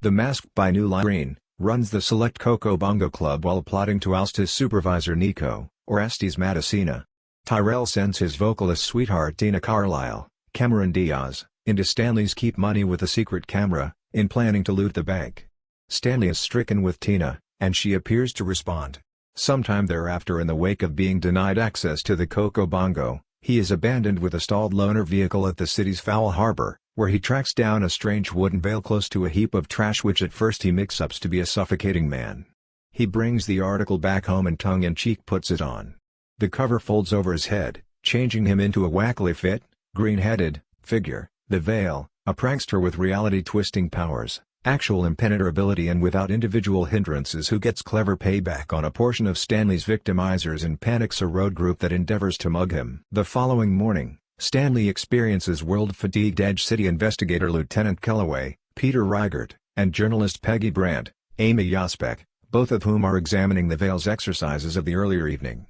The masked by New Green runs the select Coco Bongo Club while plotting to oust his supervisor Nico, or Estes Matessina. Tyrell sends his vocalist sweetheart Tina Carlisle, Cameron Diaz, into Stanley's keep money with a secret camera, in planning to loot the bank. Stanley is stricken with Tina, and she appears to respond. Sometime thereafter, in the wake of being denied access to the Coco Bongo, he is abandoned with a stalled loaner vehicle at the city's Foul Harbor, where he tracks down a strange wooden bale close to a heap of trash which at first he mix-ups to be a suffocating man. He brings the article back home and tongue-in-cheek puts it on. The cover folds over his head, changing him into a wackily fit, green-headed figure. The Veil, a prankster with reality-twisting powers, actual impenetrability and without individual hindrances, who gets clever payback on a portion of Stanley's victimizers and panics a road group that endeavors to mug him. The following morning, Stanley experiences world-fatigued Edge City investigator Lieutenant Kellaway, Peter Reigert, and journalist Peggy Brandt, Amy Yaspek, both of whom are examining the Veil's exercises of the earlier evening.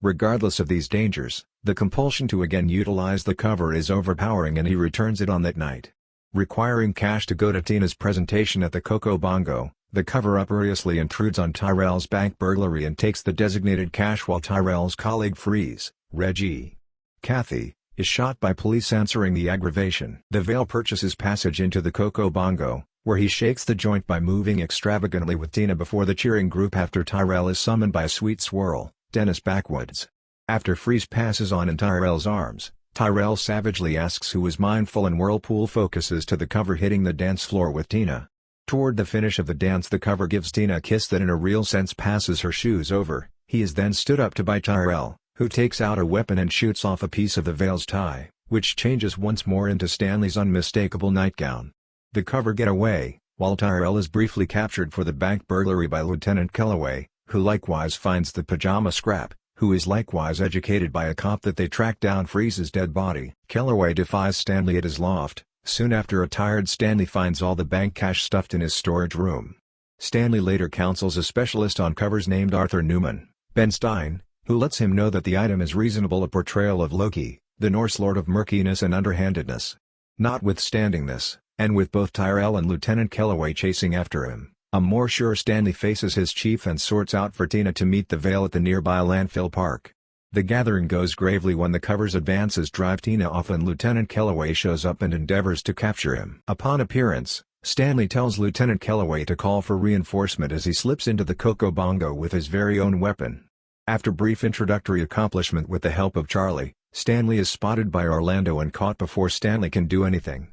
Regardless of these dangers, the compulsion to again utilize the cover is overpowering and he returns it on that night. Requiring cash to go to Tina's presentation at the Coco Bongo, the cover uproariously intrudes on Tyrell's bank burglary and takes the designated cash while Tyrell's colleague Freeze, Reggie Cathy, is shot by police answering the aggravation. The Veil purchases passage into the Coco Bongo, where he shakes the joint by moving extravagantly with Tina before the cheering group after Tyrell is summoned by a sweet swirl, Dennis Backwoods. After Freeze passes on in Tyrell's arms, Tyrell savagely asks who is mindful and Whirlpool focuses to the cover hitting the dance floor with Tina. Toward the finish of the dance, the cover gives Tina a kiss that in a real sense passes her shoes over. He is then stood up to by Tyrell, who takes out a weapon and shoots off a piece of the Veil's tie, which changes once more into Stanley's unmistakable nightgown. The cover get away, while Tyrell is briefly captured for the bank burglary by Lieutenant Kellaway, who likewise finds the pajama scrap, who is likewise educated by a cop that they track down Freeze's dead body. Kellaway defies Stanley at his loft. Soon after, a tired Stanley finds all the bank cash stuffed in his storage room. Stanley later counsels a specialist on covers named Arthur Newman, Ben Stein, who lets him know that the item is reasonable a portrayal of Loki, the Norse lord of murkiness and underhandedness. Notwithstanding this, and with both Tyrell and Lieutenant Kellaway chasing after him, a more sure Stanley faces his chief and sorts out for Tina to meet the Veil at the nearby landfill park. The gathering goes gravely when the cover's advances drive Tina off and Lieutenant Kellaway shows up and endeavors to capture him. Upon appearance, Stanley tells Lieutenant Kellaway to call for reinforcement as he slips into the Coco Bongo with his very own weapon. After brief introductory accomplishment with the help of Charlie, Stanley is spotted by Orlando and caught before Stanley can do anything.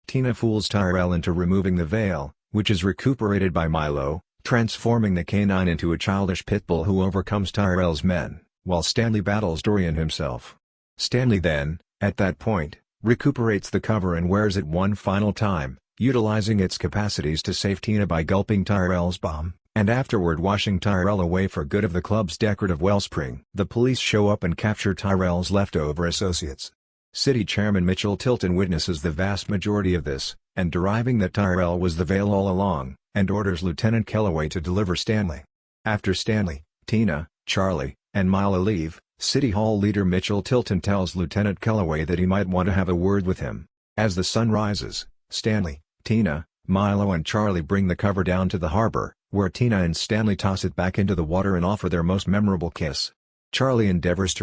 Tina fools Tyrell into removing the Veil, which is recuperated by Milo, transforming the canine into a childish pit bull who overcomes Tyrell's men, while Stanley battles Dorian himself. Stanley then, at that point, recuperates the cover and wears it one final time, utilizing its capacities to save Tina by gulping Tyrell's bomb, and afterward washing Tyrell away for good of the club's decorative wellspring. The police show up and capture Tyrell's leftover associates. City Chairman Mitchell Tilton witnesses the vast majority of this, and deriving that Tyrell was the Veil all along, and orders Lieutenant Kellaway to deliver Stanley. After Stanley, Tina, Charlie, and Milo leave, City Hall leader Mitchell Tilton tells Lieutenant Kellaway that he might want to have a word with him. As the sun rises, Stanley, Tina, Milo and Charlie bring the cover down to the harbor, where Tina and Stanley toss it back into the water and offer their most memorable kiss. Charlie endeavors to